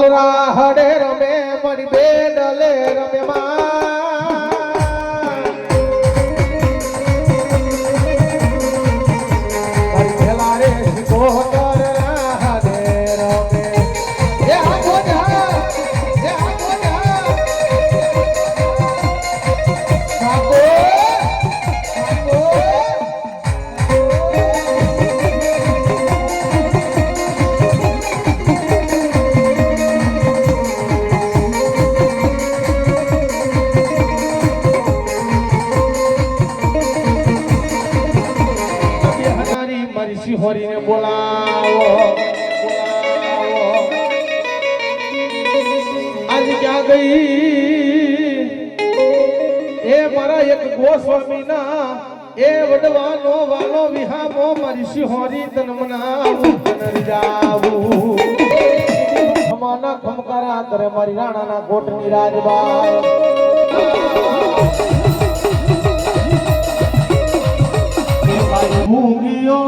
હાલરા હડે રમે મારી બેડલે રમે મારી ભેલા રે કોતર રાહડે રમે એ હાથો જા એ હાથો જા કાકો હરીને બોલાવો બોલાવો આજ ક્યાં ગઈ એ મારા એક ગોસ્વામીના એ વડવાનો વાલો વિહામો મારી શિહોરી તનમના તન જાવું ખમાના ખમકારા કરે મારી રાણાના કોટની રાજબાઈ મૂંગીઓ